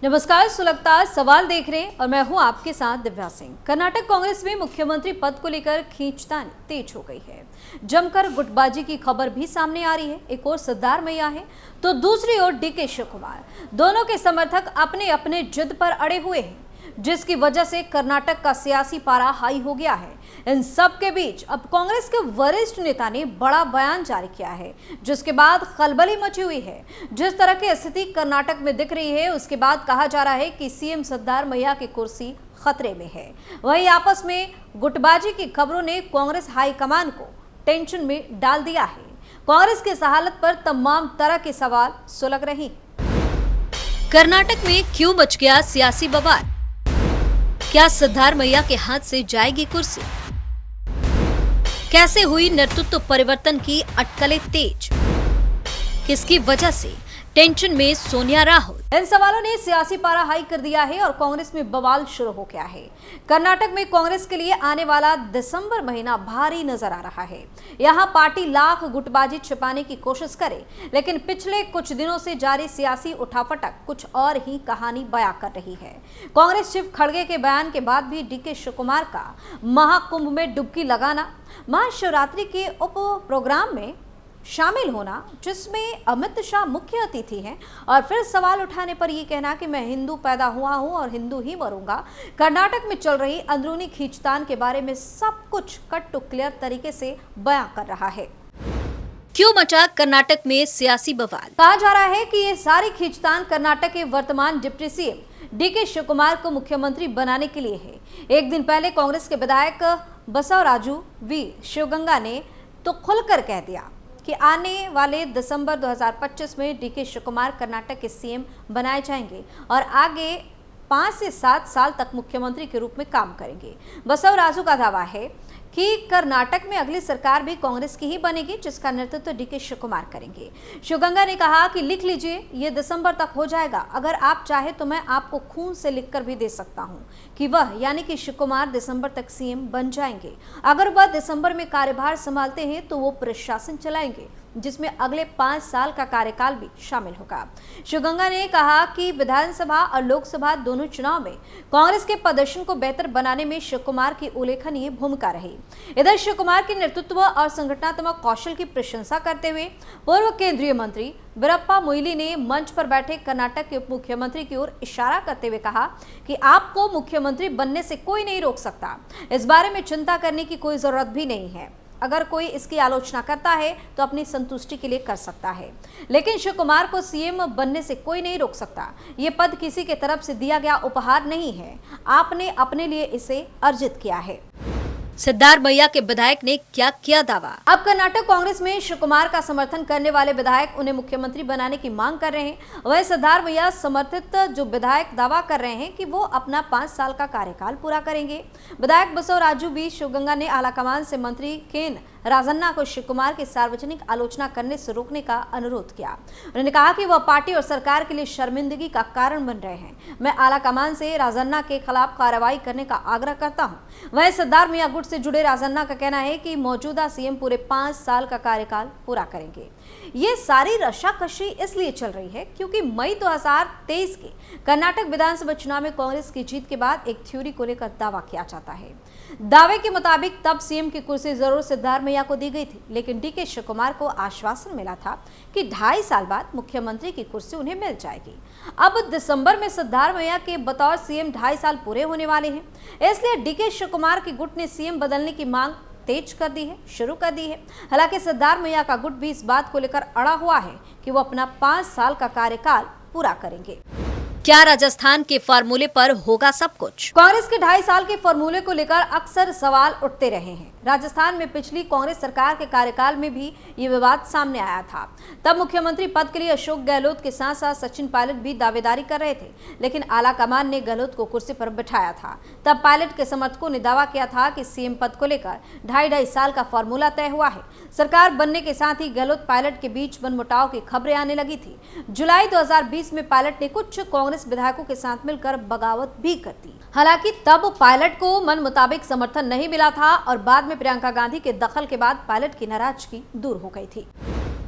नमस्कार, सुलगता सवाल देख रहे हैं और मैं हूं आपके साथ दिव्या सिंह। कर्नाटक कांग्रेस में मुख्यमंत्री पद को लेकर खींचतान तेज हो गई है। जमकर गुटबाजी की खबर भी सामने आ रही है। एक और सिद्धारमैया है तो दूसरी ओर डीके शिवकुमार। दोनों के समर्थक अपने अपने जिद पर अड़े हुए हैं, जिसकी वजह से कर्नाटक का सियासी पारा हाई हो गया है। इन सब के बीच अब कांग्रेस के वरिष्ठ नेता ने बड़ा बयान जारी किया है, जिसके बाद खलबली मची हुई है। जिस तरह की स्थिति कर्नाटक में दिख रही है, उसके बाद कहा जा रहा है कि सीएम सिद्धारमैया की कुर्सी खतरे में है। वहीं आपस में गुटबाजी की खबरों ने कांग्रेस हाईकमान को टेंशन में डाल दिया है। कांग्रेस की इस हालत पर तमाम तरह के सवाल सुलग रहे हैं। कर्नाटक में क्यों मच गया सियासी बवाल? क्या सिद्धारमैया के हाथ से जाएगी कुर्सी? कैसे हुई नेतृत्व परिवर्तन की अटकलें तेज? किसकी वजह से टेंशन में सोनिया राहुल? इन सवालों ने सियासी पारा हाई कर दिया है और कांग्रेस में बवाल शुरू हो गया है। कर्नाटक में कांग्रेस के लिए आने वाला दिसंबर महीना भारी नजर आ रहा है। यहां पार्टी लाख गुटबाजी छिपाने की कोशिश करे, लेकिन पिछले कुछ दिनों से जारी सियासी उठापटक कुछ और ही कहानी बयां कर रही है। कांग्रेस चीफ खड़गे के बयान के बाद भी डीके शिवकुमार का महाकुंभ में डुबकी लगाना, महाशिवरात्रि के उप प्रोग्राम में शामिल होना, जिसमें अमित शाह मुख्य अतिथि हैं, और फिर सवाल उठाने पर यह कहना कि मैं हिंदू पैदा हुआ हूं और हिंदू ही मरूंगा। कर्नाटक में चल रही अंदरूनी खींचतान के बारे में सब कुछ कट टू क्लियर तरीके से बयां कर रहा है। क्यों मचा कर्नाटक में सियासी बवाल? कहा जा रहा है कि ये सारी खींचतान कर्नाटक के वर्तमान डिप्टी सीएम डीके शिवकुमार को मुख्यमंत्री बनाने के लिए है। एक दिन पहले कांग्रेस के विधायक बसवराजू वी शिवगंगा ने तो खुलकर कह दिया कि आने वाले दिसंबर 2025 में डीके शिवकुमार कर्नाटक के सीएम बनाए जाएंगे और आगे 5 से 7 साल तक मुख्यमंत्री के रूप में काम करेंगे। बसवराजू का दावा है कि कर्नाटक में अगली सरकार भी कांग्रेस की ही बनेगी, जिसका नेतृत्व डीके शिवकुमार करेंगे। शिवगंगा ने कहा कि लिख लीजिए, ये दिसंबर तक हो जाएगा। अगर आप चाहे तो मैं आपको खून से लिखकर भी दे सकता हूं कि वह यानी कि शिवकुमार दिसंबर तक सीएम बन जाएंगे। अगर वह दिसंबर में कार्यभार संभालते हैं तो वो प्रशासन चलाएंगे, जिसमें अगले 5 साल का कार्यकाल भी शामिल होगा। शिवगंगा ने कहा कि विधानसभा और लोकसभा दोनों चुनाव में कांग्रेस के प्रदर्शन को बेहतर बनाने में शिवकुमार की उल्लेखनीय भूमिका रही। इधर शिवकुमार के नेतृत्व और संगठनात्मक कौशल की प्रशंसा करते हुए पूर्व केंद्रीय मंत्री वीरप्पा मोइली ने मंच पर बैठे कर्नाटक के उप मुख्यमंत्री की ओर इशारा करते हुए कहा कि आपको मुख्यमंत्री बनने से कोई नहीं रोक सकता। इस बारे में चिंता करने की कोई जरूरत भी नहीं है। अगर कोई इसकी आलोचना करता है तो अपनी संतुष्टि के लिए कर सकता है, लेकिन शिवकुमार को सीएम बनने से कोई नहीं रोक सकता। ये पद किसी के तरफ से दिया गया उपहार नहीं है, आपने अपने लिए इसे अर्जित किया है। सिद्धारमैया के विधायक ने क्या किया दावा? अब कर्नाटक कांग्रेस में शिवकुमार का समर्थन करने वाले विधायक उन्हें मुख्यमंत्री बनाने की मांग कर रहे हैं। वह सिद्धारमैया समर्थित जो विधायक दावा कर रहे हैं कि वो अपना 5 साल का कार्यकाल पूरा करेंगे। विधायक बसवराजू वी शिवगंगा ने आलाकमान से मंत्री केन राजन्ना को शिवकुमार की सार्वजनिक आलोचना करने से रोकने का अनुरोध किया। उन्होंने कहा कि वह पार्टी और सरकार के लिए शर्मिंदगी का कारण बन रहे हैं। मैं आलाकमान से राजन्ना के खिलाफ कार्रवाई करने का आग्रह करता हूं। वह सिद्धारमैया गुट से जुड़े राजन्ना का कहना है कि मौजूदा सीएम पूरे 5 साल का कार्यकाल पूरा करेंगे। ये सारी रशाकशी इसलिए चल रही है क्योंकि मई 2023 के कर्नाटक विधानसभा चुनाव में कांग्रेस की जीत के बाद एक थ्योरी को लेकर दावा किया जाता है। दावे के मुताबिक तब सीएम की कुर्सी जरूर सिद्धारमैया को दी गई थी, लेकिन डीके शिवकुमार को आश्वासन मिला था कि 2.5 साल बाद मुख्यमंत्री की कुर्सी उन्हें मिल जाएगी। अब दिसंबर में सिद्धारमैया के बतौर सीएम 2.5 साल पूरे होने वाले हैं, इसलिए डीके शिवकुमार की गुट ने सीएम बदलने की मांग तेज कर दी है, शुरू कर दी है। हालांकि सिद्धारमैया का गुट भी इस बात को लेकर अड़ा हुआ है कि वो अपना 5 साल का कार्यकाल पूरा करेंगे। क्या राजस्थान के फार्मूले पर होगा सब कुछ? कांग्रेस के 2.5 साल के फार्मूले को लेकर अक्सर सवाल उठते रहे हैं। राजस्थान में पिछली कांग्रेस सरकार के कार्यकाल में भी ये विवाद सामने आया था। तब मुख्यमंत्री पद के लिए अशोक गहलोत के साथ साथ सचिन पायलट भी दावेदारी कर रहे थे, लेकिन आलाकमान ने गहलोत को कुर्सी पर बिठाया था। तब पायलट के समर्थकों ने दावा किया था कि सीएम पद को लेकर 2.5 साल का फार्मूला तय हुआ है। सरकार बनने के साथ ही गहलोत पायलट के बीच मनमुटाव की खबरें आने लगी थी। जुलाई 2020 में पायलट ने कुछ कांग्रेस विधायकों के साथ मिलकर बगावत भी कर दी। हालांकि तब पायलट को मन मुताबिक समर्थन नहीं मिला था और बाद में प्रियंका गांधी के दखल के बाद पायलट की नाराजगी दूर हो गई थी।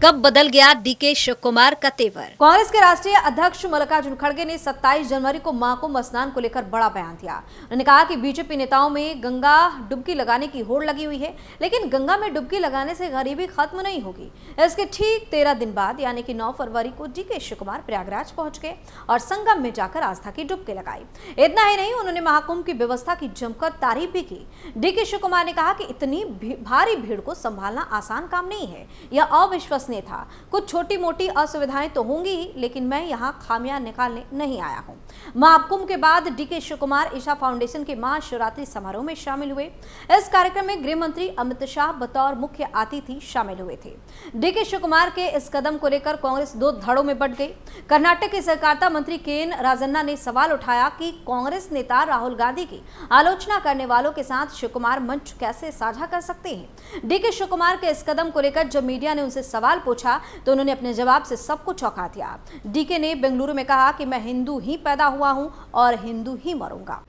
कब बदल गया डीके शिव कुमार का तेवर। कांग्रेस के राष्ट्रीय अध्यक्ष मल्लिकार्जुन खड़गे ने 27 जनवरी को महाकुंभ स्नान को लेकर बड़ा बयान दिया। उन्होंने कहा कि बीजेपी नेताओं में गंगा डुबकी लगाने की होड़ लगी हुई है, लेकिन गंगा में डुबकी लगाने से गरीबी खत्म नहीं होगी। इसके ठीक 13 दिन बाद यानी कि 9 फरवरी को डीके शिव कुमार प्रयागराज पहुंच गए और संगम में जाकर आस्था की डुबकी लगाई। इतना ही नहीं, उन्होंने महाकुंभ की व्यवस्था की जमकर तारीफ भी की। डीके शिव कुमार ने कहा कि इतनी भारी भीड़ को संभालना आसान काम नहीं है, यह अविश्वसनीय था। कुछ छोटी मोटी असुविधाएं तो होंगी ही, लेकिन मैं यहां खामियां निकालने नहीं आया हूं। महाकुंभ के बाद डीके शिव कुमार ईशा फाउंडेशन के महाशिवरात्रि समारोह में शामिल हुए। इस कार्यक्रम में गृह मंत्री अमित शाह बतौर मुख्य अतिथि शामिल हुए थे। डीके शिव कुमार के इस कदम को लेकर कांग्रेस दो धड़ों में बंट गई। कर्नाटक के सहकारिता मंत्री केएन राजन्ना ने सवाल उठाया कि कांग्रेस नेता राहुल गांधी की आलोचना करने वालों के साथ शिव कुमार मंच कैसे साझा कर सकते हैं। डीके शिव कुमार के इस कदम को लेकर जब मीडिया ने उनसे सवाल पूछा तो उन्होंने अपने जवाब से सबको चौंका दिया। डीके ने बेंगलुरु में कहा कि मैं हिंदू ही पैदा हुआ हूं और हिंदू ही मरूंगा।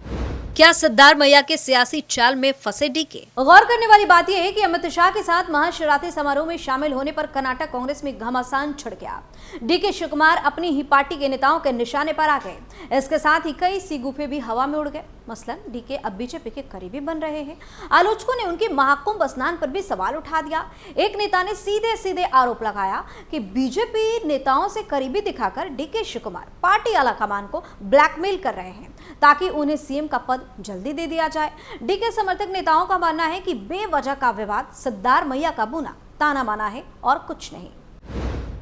क्या सिद्धार्थ मैया के सियासी चाल में फंसे डीके? गौर करने वाली बात यह है कि अमित शाह के साथ महाशिवरात्रि समारोह में शामिल होने पर कर्नाटक कांग्रेस में घमासान छिड़ गया। डीके शिव कुमार अपनी ही पार्टी के नेताओं के निशाने पर आ गए। इसके साथ ही कई सीगुफे भी हवा में उड़ गए। मसलन डीके अब बीजेपी के करीबी बन रहे हैं। आलोचकों ने उनके महाकुंभ स्नान पर भी सवाल उठा दिया। एक नेता ने सीधे सीधे आरोप लगाया कि बीजेपी नेताओं से करीबी दिखाकर डीके शिव कुमार पार्टी आलाकमान को ब्लैकमेल कर रहे हैं ताकि उन्हें सीएम का पद जल्दी दे दिया जाए। डीके समर्थक नेताओं का मानना है कि बेवजह का विवाद सिद्धार्थ मैया का बुना ताना माना है और कुछ नहीं।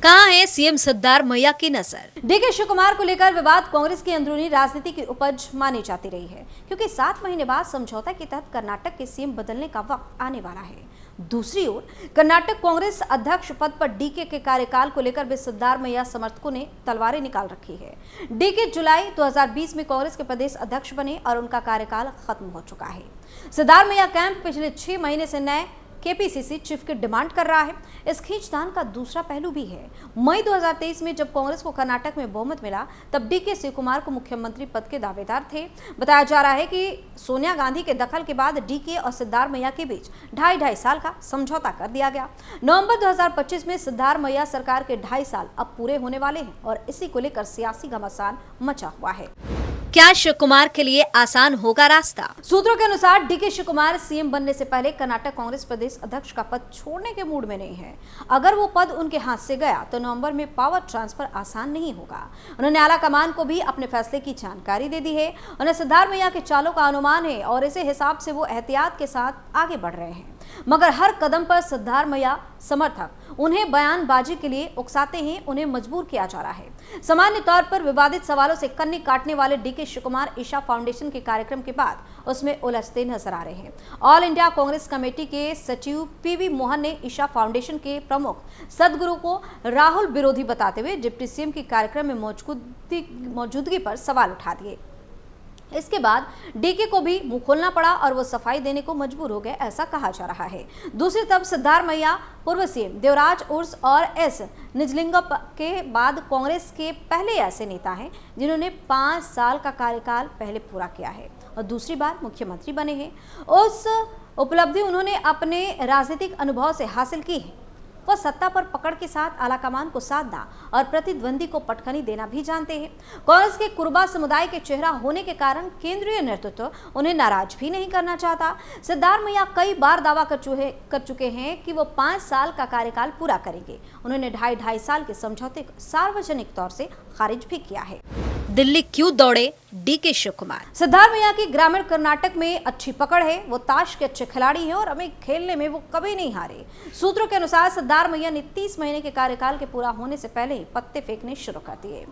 कहां है सीएम सिद्धार्थ मैया की नजर? डीके शिव कुमार को लेकर विवाद कांग्रेस की अंदरूनी राजनीति की उपज मानी जाती रही है, क्योंकि 7 महीने बाद समझौता के तहत कर्नाटक के सीएम बदलने का वक्त आने वाला है। दूसरी ओर कर्नाटक कांग्रेस अध्यक्ष पद पर डीके के कार्यकाल को लेकर भी सिद्धार्थ मैया समर्थकों ने तलवारें निकाल रखी है। डीके जुलाई 2020 में कांग्रेस के प्रदेश अध्यक्ष बने और उनका कार्यकाल खत्म हो चुका है। सिद्धार्थ मैया कैंप पिछले 6 महीने से नए केपीसीसी चीफ की डिमांड कर रहा है। इस खींचतान का दूसरा पहलू भी है। मई 2023 में जब कांग्रेस को कर्नाटक में बहुमत मिला, तब डीके शिव कुमार को मुख्यमंत्री पद के दावेदार थे। बताया जा रहा है कि सोनिया गांधी के दखल के बाद डीके और सिद्धार्थ मैया के बीच 2.5 साल का समझौता कर दिया गया। नवंबर 2025 में सिद्धार्थ मैया सरकार के 2.5 साल अब पूरे होने वाले हैं और इसी को लेकर सियासी घमासान मचा हुआ है। क्या शिव कुमार के लिए आसान होगा रास्ता? सूत्रों के अनुसार डीके शिव कुमार सीएम बनने से पहले कर्नाटक कांग्रेस प्रदेश अध्यक्ष का पद छोड़ने के मूड में नहीं है। अगर वो पद उनके हाथ से गया तो नवंबर में पावर ट्रांसफर आसान नहीं होगा। उन्होंने आला कमान को भी अपने फैसले की जानकारी दे दी है। उन्हें सिद्धार्थ मैया के चालों का अनुमान है और इसी हिसाब से वो एहतियात के साथ आगे बढ़ रहे हैं। मगर हर कदम पर सिद्धार्थ मैया समर्थक उन्हें बयानबाजी के लिए उकसाते हैं, उन्हें मजबूर किया जा रहा है। सामान्य तौर पर विवादित सवालों से कन्नी काटने वाले डीके शिव कुमार ईशा फाउंडेशन के कार्यक्रम के बाद उसमें उलझते नजर आ रहे हैं। ऑल इंडिया कांग्रेस कमेटी के सचिव पीवी मोहन ने ईशा फाउंडेशन के प्रमुख सदगुरु को राहुल विरोधी बताते हुए डिप्टी सीएम के कार्यक्रम में मौजूदगी पर सवाल उठा दिए। इसके बाद डीके को भी मुंह खोलना पड़ा और वो सफाई देने को मजबूर हो गए, ऐसा कहा जा रहा है। दूसरी तरफ सिद्धार्थ मैया पूर्व सीएम देवराज उर्स और एस निजलिंगप्पा के बाद कांग्रेस के पहले ऐसे नेता हैं जिन्होंने 5 साल का कार्यकाल पहले पूरा किया है और दूसरी बार मुख्यमंत्री बने हैं। उस उपलब्धि उन्होंने अपने राजनीतिक अनुभव से हासिल की है। वह सत्ता पर पकड़ के साथ आलाकमान को साधना और प्रतिद्वंदी को पटखनी देना भी जानते हैं। कांग्रेस के कुर्बा समुदाय के चेहरा होने के कारण केंद्रीय नेतृत्व उन्हें नाराज भी नहीं करना चाहता। सिद्धार्थ मैया कई बार दावा कर चुके हैं कि वो 5 साल का कार्यकाल पूरा करेंगे। उन्होंने 2.5 साल के समझौते को सार्वजनिक तौर से खारिज भी किया है। दिल्ली क्यों दौड़े डीके शिव कुमार? सिद्धार्थ मैया की ग्रामीण कर्नाटक में अच्छी पकड़ है। वो ताश के अच्छे खिलाड़ी हैं और हमें खेलने में वो कभी नहीं हारे। सूत्रों के अनुसार सिद्धार्थ मैया ने 30 महीने के कार्यकाल के पूरा होने से पहले ही पत्ते फेंकने शुरू कर दिए।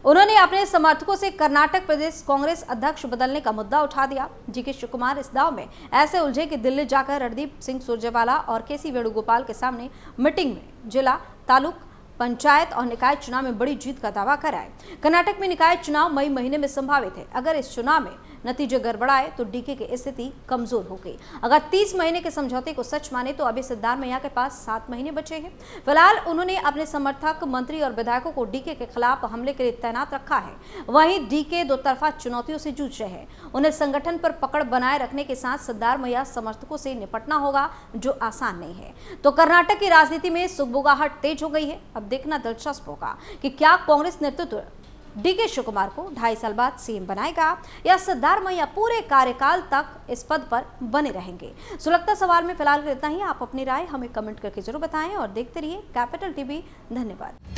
उन्होंने अपने समर्थकों से कर्नाटक प्रदेश कांग्रेस अध्यक्ष बदलने का मुद्दा उठा दिया। डीके शिव कुमार इस दाव में ऐसे उलझे कि दिल्ली जाकर रणदीप सिंह सुरजेवाला और केसी वेणुगोपाल के सामने मीटिंग में जिला तालुक पंचायत और निकाय चुनाव में बड़ी जीत का दावा कराए। कर्नाटक में निकाय चुनाव मई महीने में संभावित है। अगर इस चुनाव में नतीजे गड़बड़ाए तो डीके की स्थिति कमजोर हो गई। अगर 30 महीने के समझौते को सच माने तो अभी सिद्धारमैया के पास 7 महीने बचे हैं। फिलहाल उन्होंने अपने समर्थक, मंत्री और विधायकों को डीके के खिलाफ हमले के लिए तैनात रखा है। वहीं डीके दो तरफा चुनौतियों से जूझ रहे हैं। उन्हें संगठन पर पकड़ बनाए रखने के साथ सिद्धारमैया समर्थकों से निपटना होगा, जो आसान नहीं है। तो कर्नाटक की राजनीति में सुगबुगाहट तेज हो गई है। अब देखना दिलचस्प होगा कि क्या कांग्रेस नेतृत्व डीके शिवकुमार को 2.5 साल बाद सीएम बनाएगा या सिद्धारमैया पूरे कार्यकाल तक इस पद पर बने रहेंगे। सुलगता सवाल में फिलहाल इतना ही। आप अपनी राय हमें कमेंट करके जरूर बताएं और देखते रहिए कैपिटल टीवी। धन्यवाद।